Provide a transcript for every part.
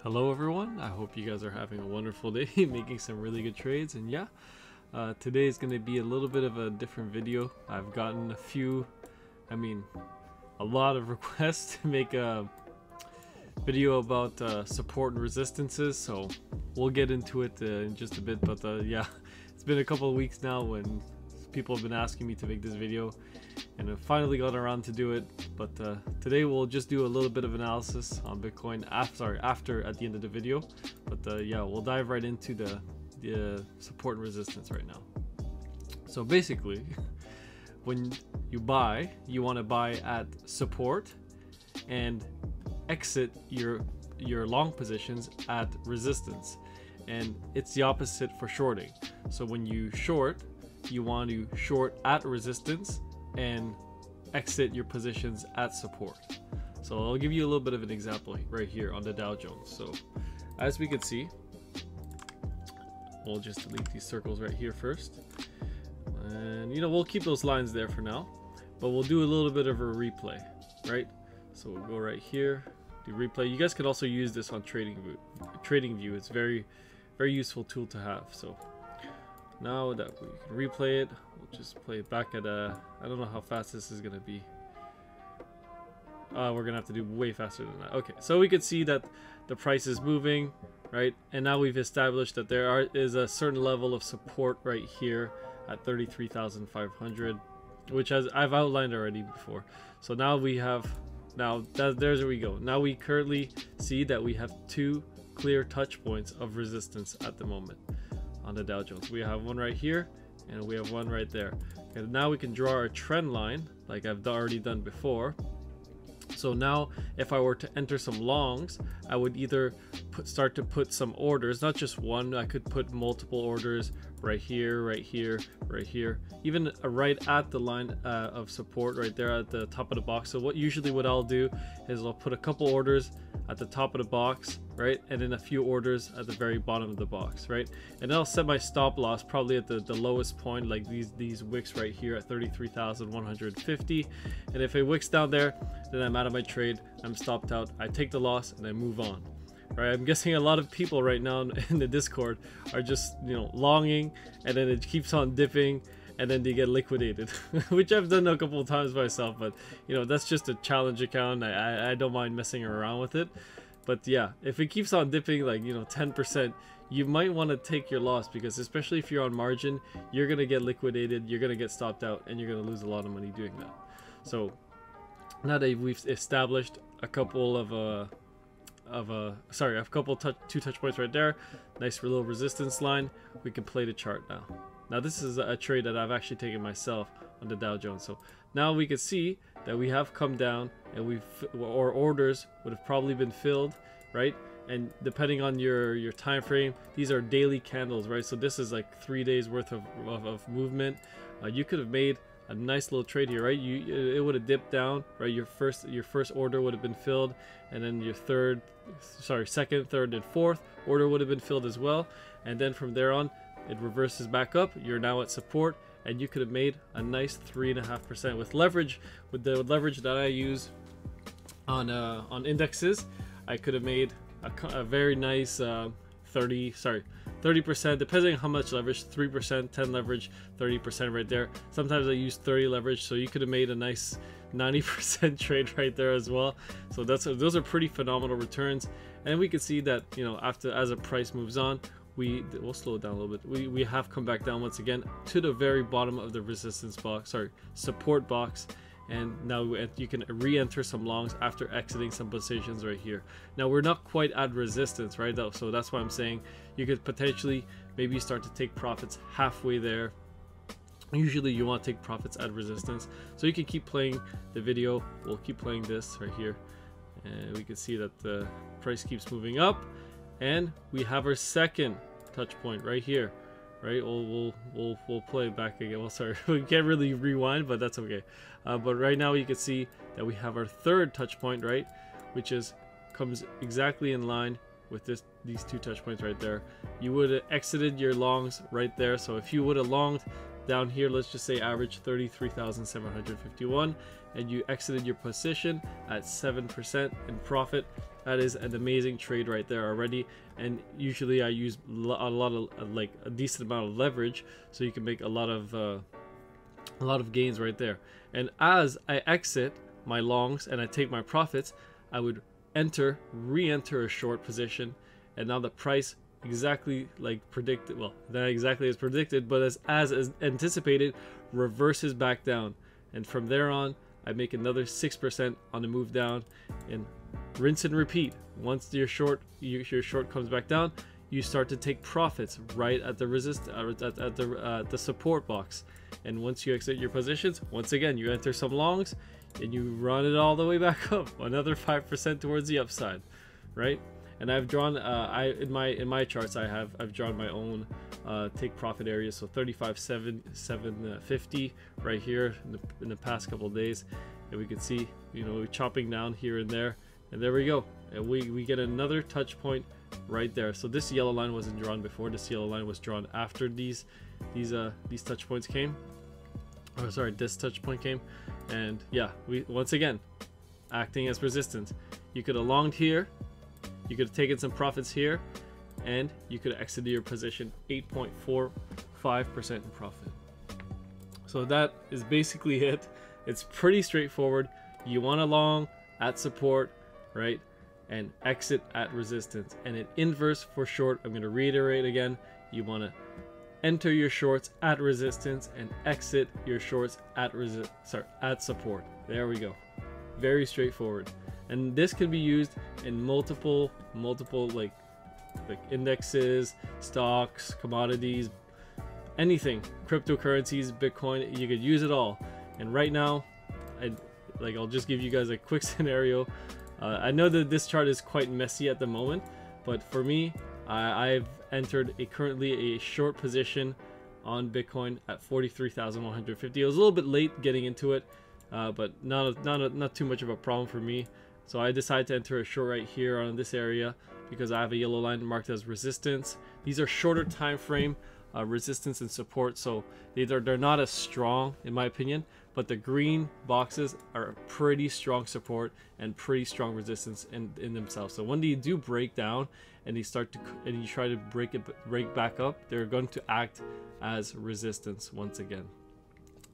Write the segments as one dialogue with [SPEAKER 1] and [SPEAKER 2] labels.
[SPEAKER 1] Hello everyone, I hope you guys are having a wonderful day making some really good trades. And yeah, today is going to be a little bit of a different video. I've gotten a lot of requests to make a video about support and resistances, so we'll get into it in just a bit. But yeah, it's been a couple of weeks now when people have been asking me to make this video, and I finally got around to do it. But today we'll just do a little bit of analysis on Bitcoin after at the end of the video. But yeah, we'll dive right into the support and resistance right now. So basically, when you buy, you want to buy at support and exit your long positions at resistance, and it's the opposite for shorting. So when you short, you want to short at resistance and exit your positions at support. So I'll give you a little bit of an example right here on the Dow Jones. So as we can see, we'll just delete these circles right here first, and we'll keep those lines there for now, but we'll do a little bit of a replay, right? So we'll go right here, do replay. You guys can also use this on TradingView. It's very useful tool to have. So now that we can replay it, we'll just play it back at I don't know how fast this is gonna be. We're gonna have to do way faster than that. Okay, so we could see that the price is moving, right? And now we've established that there is a certain level of support right here at 33,500, which I've outlined already before. So now we have, there's where we go. Now we currently see that we have two clear touch points of resistance at the moment on the Dow Jones. We have one right here and we have one right there. And now we can draw a trend line like I've already done before. So now if I were to enter some longs, I would either start to put some orders, not just one. I could put multiple orders right here, right here, right here, even right at the line of support right there at the top of the box. So what I'll do is I'll put a couple orders at the top of the box, right, and then a few orders at the very bottom of the box, right? And then I'll set my stop loss probably at the lowest point, like these wicks right here at 33,150. And if it wicks down there, then I'm out of my trade, I'm stopped out, I take the loss and I move on, right? I'm guessing a lot of people right now in the Discord are just longing, and then it keeps on dipping and then they get liquidated, which I've done a couple of times myself. But that's just a challenge account. I don't mind messing around with it. But yeah, if it keeps on dipping like 10%, you might want to take your loss, because especially if you're on margin, you're gonna get liquidated, you're gonna get stopped out, and you're gonna lose a lot of money doing that. So now that we've established a couple of two touch points right there, nice little resistance line, we can play the chart now. Now this is a trade that I've actually taken myself on the Dow Jones. So now we can see that we have come down, and our orders would have probably been filled, right? And depending on your time frame, these are daily candles, right? So this is like 3 days worth of movement. You could have made a nice little trade here, right? It would have dipped down, right? Your first order would have been filled, and then your second, third, and fourth order would have been filled as well. And then from there on, it reverses back up. You're now at support, and you could have made a nice 3.5% with leverage. With the leverage that I use on indexes, I could have made a very nice 30%, depending on how much leverage. 3%, 10 leverage, 30% right there. Sometimes I use 30 leverage, so you could have made a nice 90% trade right there as well. So those are pretty phenomenal returns. And we can see that as a price moves on, we'll slow it down a little bit. We have come back down once again to the very bottom of the resistance box, support box, and now you can re-enter some longs after exiting some positions right here. Now we're not quite at resistance, right? So that's why I'm saying you could potentially maybe start to take profits halfway there. Usually you want to take profits at resistance. So you can keep playing the video. We'll keep playing this right here, and we can see that the price keeps moving up, and we have our second touch point right here, right? We'll play it back again. Well, sorry, we can't really rewind, but that's okay. But right now you can see that we have our third touch point, right, which comes exactly in line with these two touch points right there. You would have exited your longs right there. So if you would have longed down here, let's just say average 33,751, and you exited your position at 7% in profit, That is an amazing trade right there already. And usually I use a lot of like a decent amount of leverage, so you can make a lot of gains right there. And as I exit my longs and I take my profits, I would re-enter a short position, and now the price exactly like predicted, well, not exactly as predicted, but as anticipated, reverses back down. And from there on, I make another 6% on the move down, and rinse and repeat. Once your short comes back down, you start to take profits right at the at the support box. And once you exit your positions, once again you enter some longs and you run it all the way back up, another 5% towards the upside, right? And I've drawn in my charts I've drawn my own take profit areas. So 35.750 right here in the past couple of days, and we can see, you know, chopping down here and there, and there we go, and we get another touch point right there. So this yellow line wasn't drawn before. This yellow line was drawn after these touch points came. Oh, sorry, this touch point came, and yeah, we once again acting as resistance. You could have longed here, you could have taken some profits here, and you could have exited your position 8.45% in profit. So that is basically it. It's pretty straightforward. You want to long at support, right, and exit at resistance. And in inverse for short, I'm going to reiterate again, you want to enter your shorts at resistance and exit your shorts at support. There we go. Very straightforward. And this can be used in multiple like indexes, stocks, commodities, anything, cryptocurrencies, Bitcoin. You could use it all. And right now, I'll just give you guys a quick scenario. I know that this chart is quite messy at the moment, but for me, I've entered currently a short position on Bitcoin at 43,150. I was a little bit late getting into it, but not too much of a problem for me. So I decided to enter a short right here on this area because I have a yellow line marked as resistance. These are shorter time frame resistance and support, so they're not as strong in my opinion, but the green boxes are pretty strong support and pretty strong resistance in themselves. So when they do break down and you try to break back up, they're going to act as resistance once again.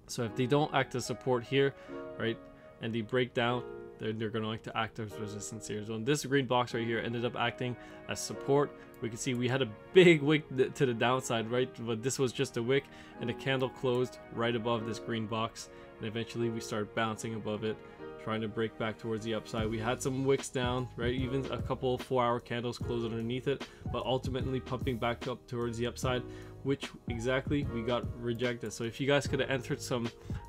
[SPEAKER 1] So if they don't act as support here, right, and they break down, they're going to act as resistance here. So this green box right here ended up acting as support. We can see we had a big wick to the downside, right? But this was just a wick, and the candle closed right above this green box, and eventually we started bouncing above it, trying to break back towards the upside. We had some wicks down, right? Even a couple 4-hour candles closed underneath it, but ultimately pumping back up towards the upside, which exactly we got rejected. So if you guys could have entered some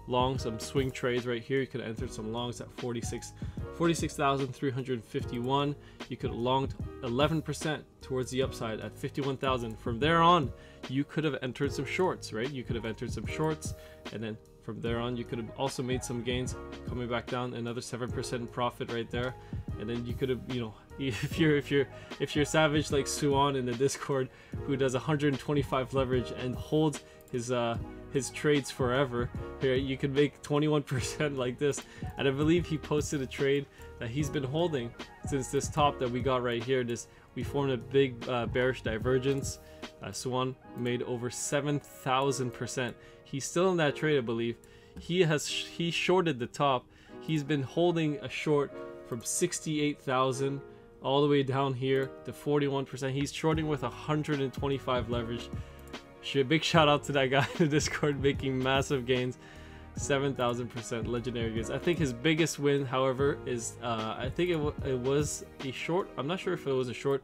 [SPEAKER 1] longs, some swing trades right here, you could have entered some longs at 46,351. You could have longed 11% towards the upside at 51,000. From there on, you could have entered some shorts, right? You could have entered some shorts, and then from there on, you could have also made some gains, coming back down another 7% profit right there. And then you could have, you know, if you're savage like Suan in the Discord, who does 125 leverage and holds his trades forever, here you can make 21% like this. And I believe he posted a trade that he's been holding since this top that we got right here. We formed a big bearish divergence. Suan made over 7,000%. He's still in that trade, I believe. He shorted the top. He's been holding a short from 68,000 all the way down here to 41%. He's shorting with 125 leverage. Big shout out to that guy in the Discord making massive gains, 7,000% legendary gains. I think his biggest win, however, is I think it was a short. I'm not sure if it was a short.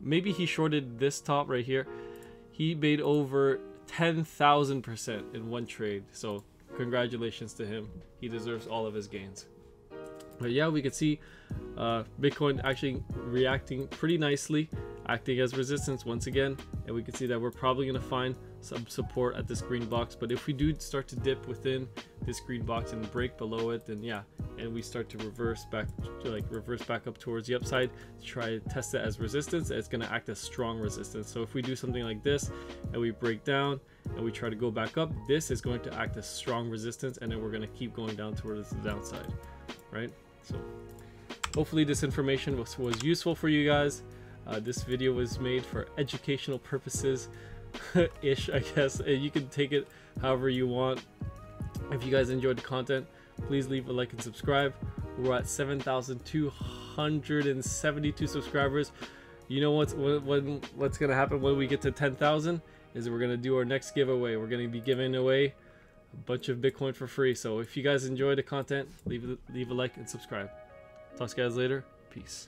[SPEAKER 1] Maybe he shorted this top right here. He made over 10,000% in one trade. So congratulations to him. He deserves all of his gains. But yeah, we could see Bitcoin actually reacting pretty nicely, acting as resistance once again, and we can see that we're probably going to find some support at this green box. But if we do start to dip within this green box and break below it, then yeah, and we start to reverse back up towards the upside to try to test it as resistance, it's going to act as strong resistance. So if we do something like this and we break down and we try to go back up, this is going to act as strong resistance, and then we're going to keep going down towards the downside, right? So hopefully this information was useful for you guys. This video was made for educational purposes ish, I guess. You can take it however you want. If you guys enjoyed the content, please leave a like and subscribe. We're at 7,272 subscribers. You know what's gonna happen when we get to 10,000 is we're gonna do our next giveaway. We're gonna be giving away a bunch of Bitcoin for free. So if you guys enjoy the content, leave a like and subscribe. Talk to you guys later. Peace.